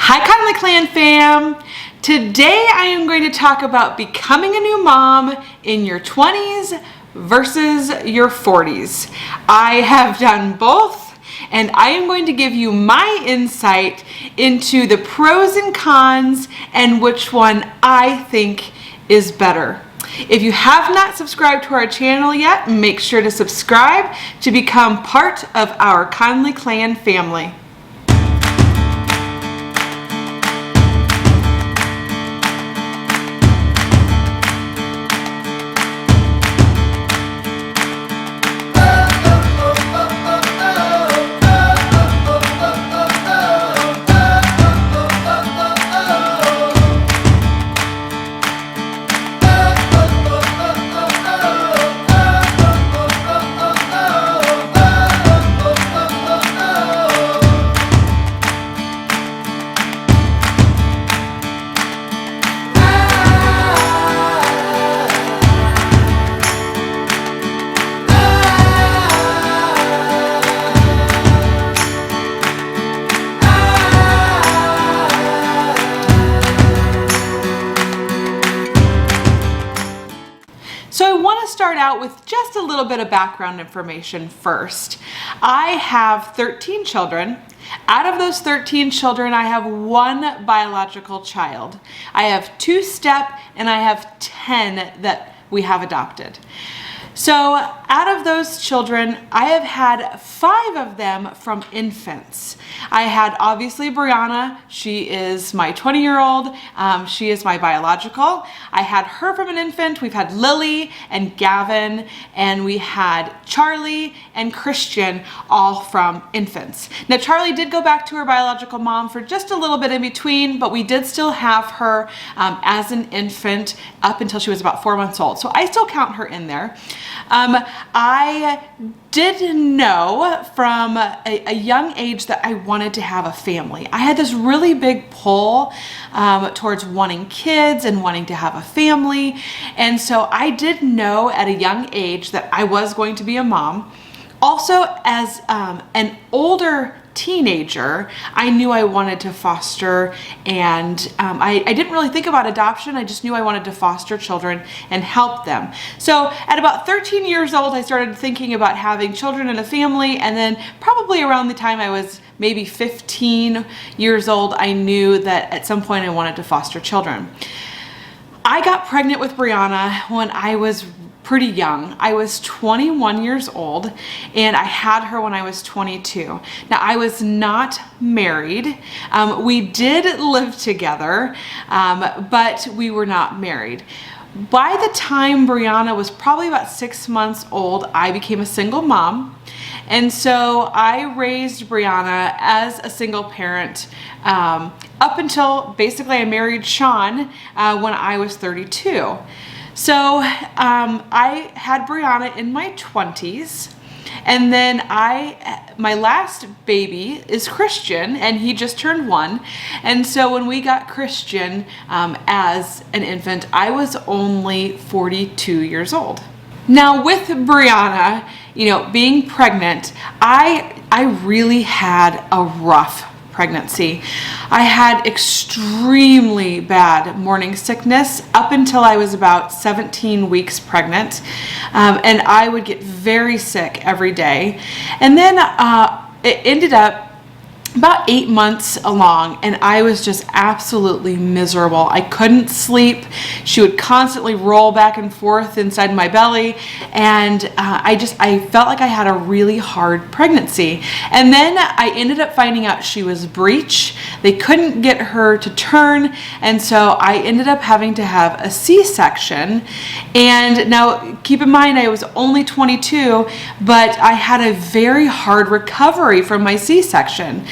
Hi Kindly Clan fam! Today I am going to talk about becoming a new mom in your 20s versus your 40s. I have done both and I am going to give you my insight into the pros and cons and which one I think is better. If you have not subscribed to our channel yet, make sure to subscribe to become part of our Kindly Clan family. So I want to start out with just a little bit of background information first. I have 13 children. Out of those 13 children, I have one biological child. I have 2 step and I have 10 that we have adopted. So out of those children, I have had 5 of them from infants. I had obviously Brianna. She is my 20-year-old. She is my biological. I had her from an infant. We've had Lily and Gavin, and we had Charlie and Christian, all from infants. Now Charlie did go back to her biological mom for just a little bit in between, but we did still have her as an infant up until she was about 4 months old. So I still count her in there. I did know from a young age that I wanted to have a family. I had this really big pull towards wanting kids and wanting to have a family. And so I did know at a young age that I was going to be a mom. Also, as an older teenager, I knew I wanted to foster, and I didn't really think about adoption. I just knew I wanted to foster children and help them. So at about 13 years old, I started thinking about having children and a family, and then probably around the time I was maybe 15 years old, I knew that at some point I wanted to foster children. I got pregnant with Brianna when I was pretty young. I was 21 years old and I had her when I was 22. Now I was not married. We did live together, but we were not married. By the time Brianna was probably about 6 months old, I became a single mom. And so I raised Brianna as a single parent up until basically I married Sean when I was 32. So I had Brianna in my 20s, and then my last baby is Christian, and he just turned 1. And so when we got Christian as an infant, I was only 42 years old. Now with Brianna, being pregnant, I really had a rough pregnancy. I had extremely bad morning sickness up until I was about 17 weeks pregnant, and I would get very sick every day. And then it ended up about 8 months along, and I was just absolutely miserable. I couldn't sleep. She would constantly roll back and forth inside my belly, and I felt like I had a really hard pregnancy. And then I ended up finding out she was breech. They couldn't get her to turn, and so I ended up having to have a C-section. And now keep in mind I was only 22, but I had a very hard recovery from my C-section.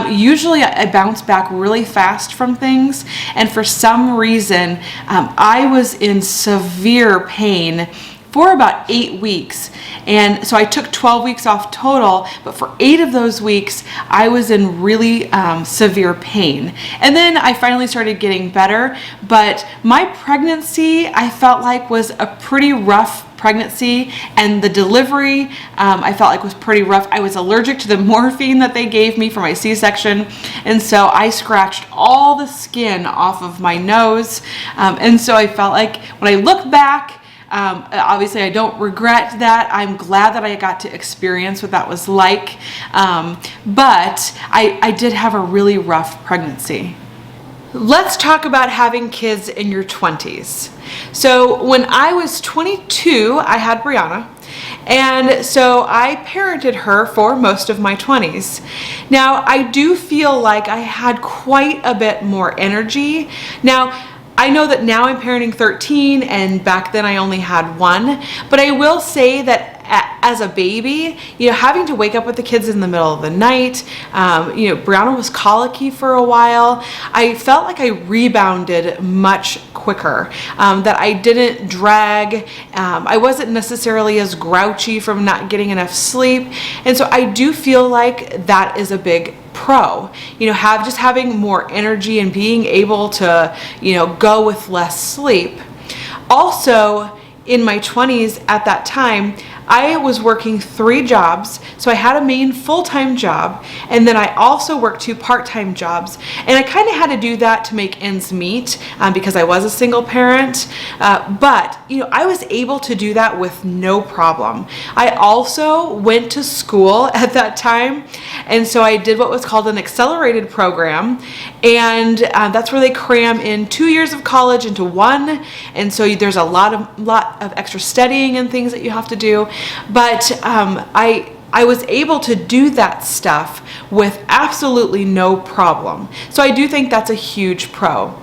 Usually I bounce back really fast from things, and for some reason I was in severe pain for about 8 weeks. And so I took 12 weeks off total, but for 8 of those weeks, I was in really severe pain. And then I finally started getting better, but my pregnancy, I felt like, was a pretty rough pregnancy, and the delivery I felt like was pretty rough. I was allergic to the morphine that they gave me for my C-section, and so I scratched all the skin off of my nose, and so I felt like when I look back, obviously I don't regret that. I'm glad that I got to experience what that was like, but I did have a really rough pregnancy. Let's talk about having kids in your 20s. So when I was 22, I had Brianna, and so I parented her for most of my 20s. Now, I do feel like I had quite a bit more energy. Now, I know that now I'm parenting 13, and back then I only had one, but I will say that as a baby, having to wake up with the kids in the middle of the night, Brianna was colicky for a while. I felt like I rebounded much quicker, that I didn't drag. I wasn't necessarily as grouchy from not getting enough sleep. And so I do feel like that is a big pro, having more energy and being able to, go with less sleep. Also, in my 20s at that time, I was working 3 jobs. So I had a main full-time job, and then I also worked 2 part-time jobs. And I kind of had to do that to make ends meet because I was a single parent. But I was able to do that with no problem. I also went to school at that time, and so I did what was called an accelerated program, and that's where they cram in 2 years of college into 1. And so there's a lot of extra studying and things that you have to do. But I was able to do that stuff with absolutely no problem. So I do think that's a huge pro.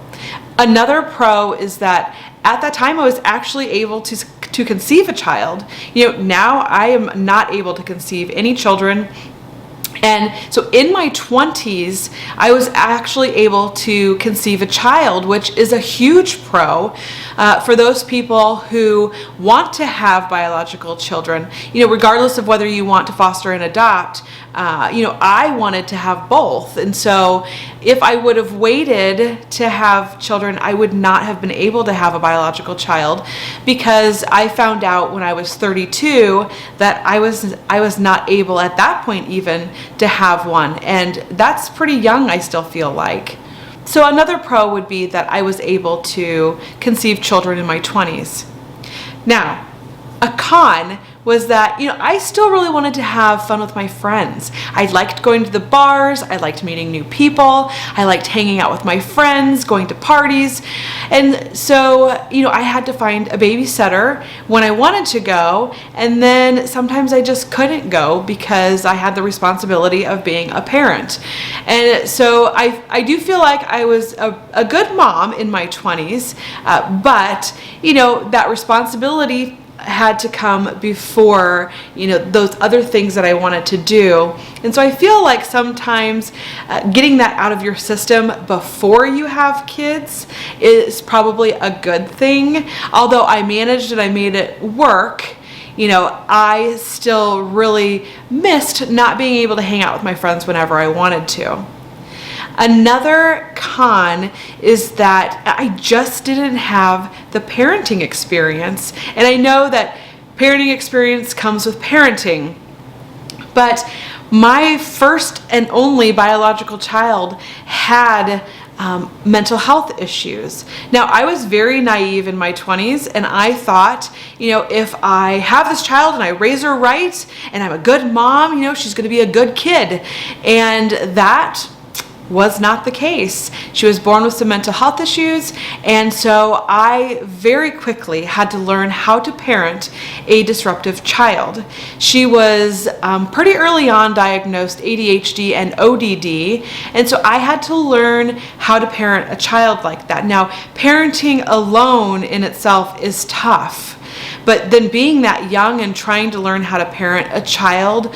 Another pro is that at that time I was actually able to conceive a child. Now I am not able to conceive any children. And so in my 20s, I was actually able to conceive a child, which is a huge pro for those people who want to have biological children. Regardless of whether you want to foster and adopt, I wanted to have both. And so if I would have waited to have children, I would not have been able to have a biological child, because I found out when I was 32 that I was not able at that point even to have one. And that's pretty young, I still feel like. So another pro would be that I was able to conceive children in my 20s. Now, a con was that, I still really wanted to have fun with my friends. I liked going to the bars, I liked meeting new people, I liked hanging out with my friends, going to parties. And so, I had to find a babysitter when I wanted to go, and then sometimes I just couldn't go because I had the responsibility of being a parent. And so I do feel like I was a good mom in my 20s, but, that responsibility had to come before, those other things that I wanted to do. And so I feel like sometimes getting that out of your system before you have kids is probably a good thing. Although I managed and I made it work, I still really missed not being able to hang out with my friends whenever I wanted to. Another con is that I just didn't have the parenting experience. And I know that parenting experience comes with parenting, but my first and only biological child had mental health issues. Now, I was very naive in my 20s, and I thought, if I have this child and I raise her right and I'm a good mom, she's going to be a good kid. And that was not the case. She was born with some mental health issues, and so I very quickly had to learn how to parent a disruptive child. She was pretty early on diagnosed ADHD and ODD, and so I had to learn how to parent a child like that. Now, parenting alone in itself is tough. But then being that young and trying to learn how to parent a child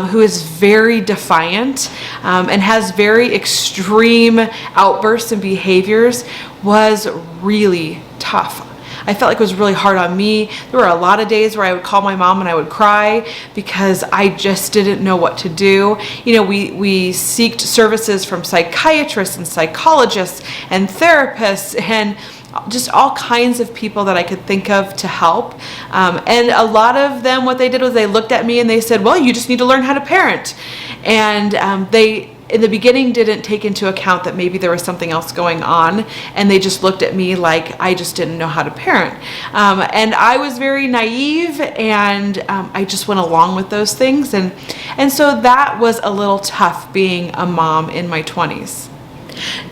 who is very defiant and has very extreme outbursts and behaviors was really tough. I felt like it was really hard on me. There were a lot of days where I would call my mom and I would cry because I just didn't know what to do. We sought services from psychiatrists and psychologists and therapists, and just all kinds of people that I could think of to help. And a lot of them, what they did was they looked at me and they said, well, you just need to learn how to parent. And they, in the beginning, didn't take into account that maybe there was something else going on, and they just looked at me like I just didn't know how to parent. And I was very naive, and I just went along with those things. And so that was a little tough being a mom in my 20s.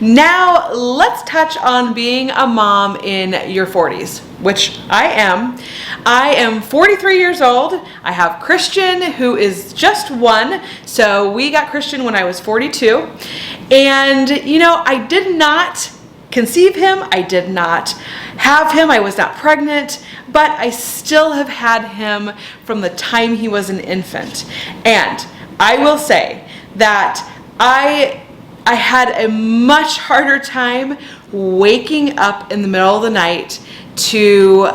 Now let's touch on being a mom in your 40s, which I am. I am 43 years old. I have Christian, who is just 1. So we got Christian when I was 42. And, I did not conceive him. I did not have him. I was not pregnant, but I still have had him from the time he was an infant. And I will say that I had a much harder time waking up in the middle of the night to,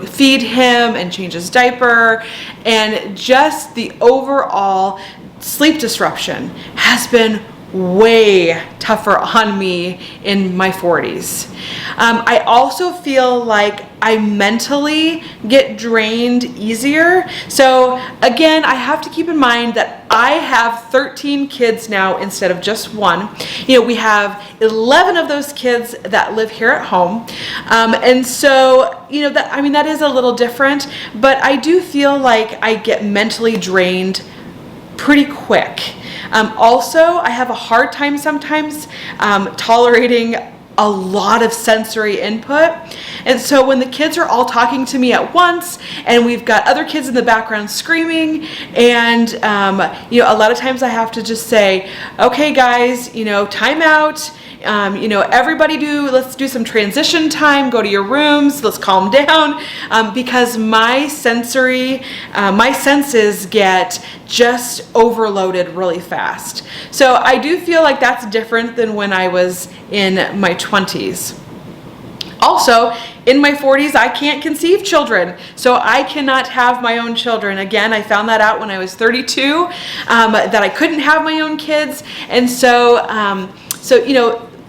feed him and change his diaper, and just the overall sleep disruption has been way tougher on me in my 40s. I also feel like I mentally get drained easier. So again, I have to keep in mind that I have 13 kids now instead of just 1. We have 11 of those kids that live here at home. And so, that is a little different, but I do feel like I get mentally drained pretty quick. Also, I have a hard time sometimes tolerating a lot of sensory input. And so when the kids are all talking to me at once, and we've got other kids in the background screaming, and a lot of times I have to just say, okay guys, time out. Everybody let's do some transition time, go to your rooms, let's calm down, because my senses get just overloaded really fast. So I do feel like that's different than when I was in my 20s. Also, in my 40s, I can't conceive children, so I cannot have my own children. Again, I found that out when I was 32, that I couldn't have my own kids, and so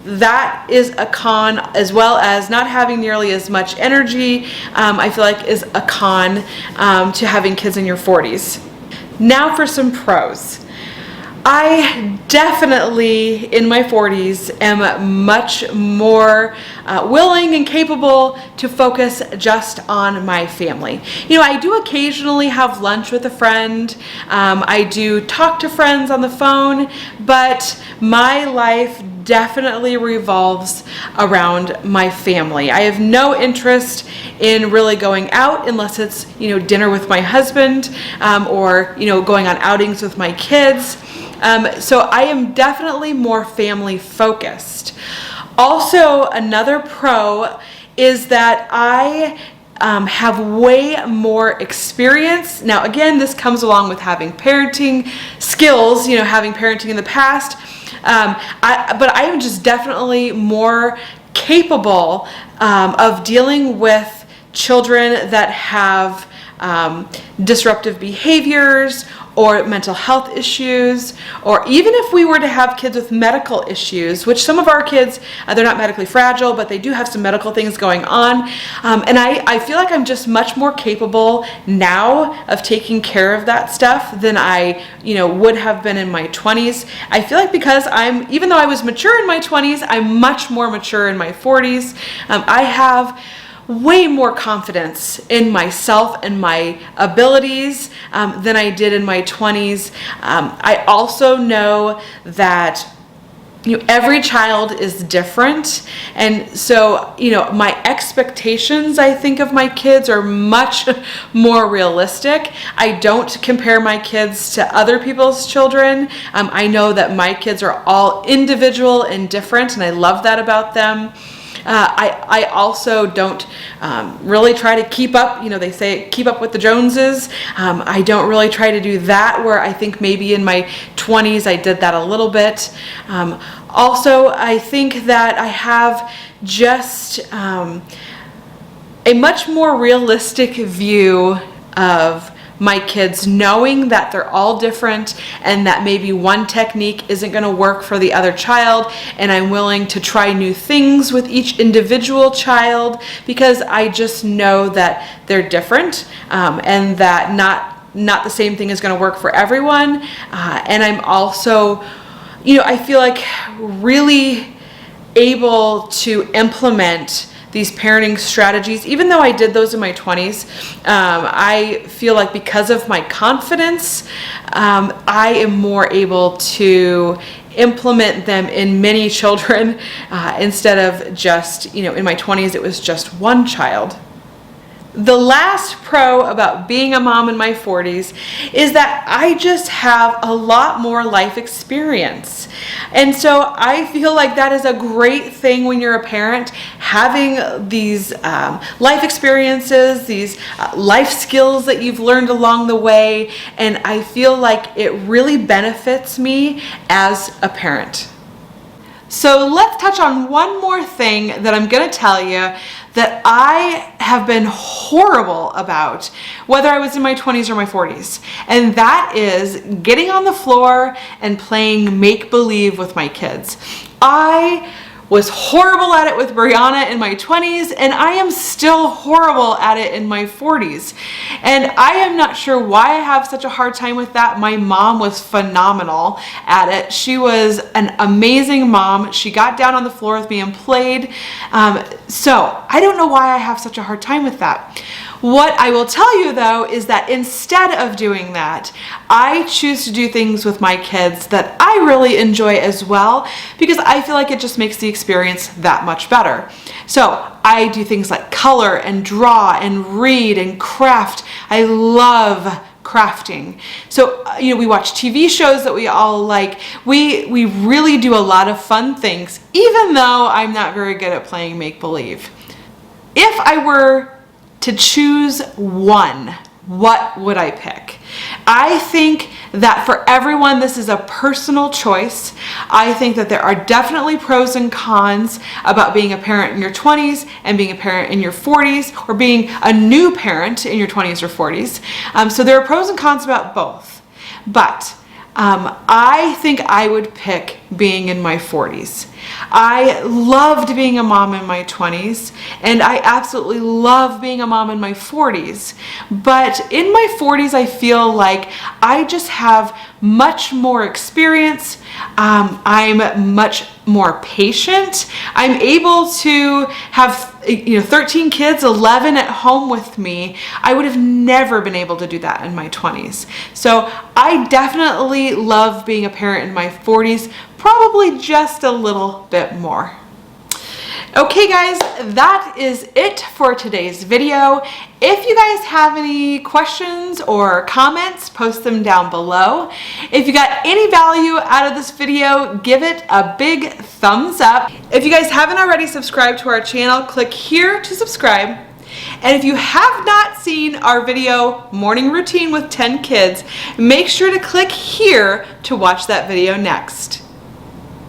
that is a con, as well as not having nearly as much energy. I feel like is a con to having kids in your 40s. Now for some pros. I definitely, in my 40s, am much more willing and capable to focus just on my family. I do occasionally have lunch with a friend. I do talk to friends on the phone, but my life definitely revolves around my family. I have no interest in really going out unless it's, dinner with my husband, or, going on outings with my kids. So I am definitely more family focused. Also, another pro is that I have way more experience. Now, again, this comes along with having parenting skills, having parenting in the past. But I am just definitely more capable of dealing with children that have disruptive behaviors or mental health issues, or even if we were to have kids with medical issues, which some of our kids, they're not medically fragile, but they do have some medical things going on. And I feel like I'm just much more capable now of taking care of that stuff than I, would have been in my 20s. I feel like because even though I was mature in my 20s, I'm much more mature in my 40s. I have way more confidence in myself and my abilities than I did in my 20s. I also know that every child is different, and so my expectations, I think, of my kids are much more realistic. I don't compare my kids to other people's children. I know that my kids are all individual and different, and I love that about them. I also don't really try to keep up, they say keep up with the Joneses. I don't really try to do that, where I think maybe in my 20s I did that a little bit. Also, I think that I have just a much more realistic view of my kids, knowing that they're all different and that maybe one technique isn't going to work for the other child, and I'm willing to try new things with each individual child because I just know that they're different, and that not the same thing is going to work for everyone. And I'm also, I feel like really able to implement these parenting strategies. Even though I did those in my 20s, I feel like because of my confidence, I am more able to implement them in many children instead of just, in my 20s, it was just one child. The last pro about being a mom in my 40s is that I just have a lot more life experience. And so I feel like that is a great thing when you're a parent, having these life experiences, these life skills that you've learned along the way. And I feel like it really benefits me as a parent. So let's touch on one more thing that I'm going to tell you that I have been horrible about, whether I was in my 20s or my 40s. And that is getting on the floor and playing make-believe with my kids. I was horrible at it with Brianna in my 20s, and I am still horrible at it in my 40s. And I am not sure why I have such a hard time with that. My mom was phenomenal at it. She was an amazing mom. She got down on the floor with me and played. So I don't know why I have such a hard time with that. What I will tell you though is that instead of doing that, I choose to do things with my kids that I really enjoy as well, because I feel like it just makes the experience that much better. So I do things like color and draw and read and craft. I love crafting. So, we watch TV shows that we all like. We really do a lot of fun things, even though I'm not very good at playing make-believe. If I were to choose one, what would I pick? I think that for everyone, this is a personal choice. I think that there are definitely pros and cons about being a parent in your 20s and being a parent in your 40s, or being a new parent in your 20s or 40s. So there are pros and cons about both. But I think I would pick being in my 40s. I loved being a mom in my 20s, and I absolutely love being a mom in my 40s. But in my 40s, I feel like I just have much more experience. I'm much more patient. I'm able to have 13 kids, 11 at home with me. I would have never been able to do that in my 20s. So I definitely love being a parent in my 40s, probably just a little bit more. Okay guys, that is it for today's video. If you guys have any questions or comments, post them down below. If you got any value out of this video, give it a big thumbs up. If you guys haven't already subscribed to our channel, click here to subscribe. And if you have not seen our video, Morning Routine with 10 Kids, make sure to click here to watch that video next.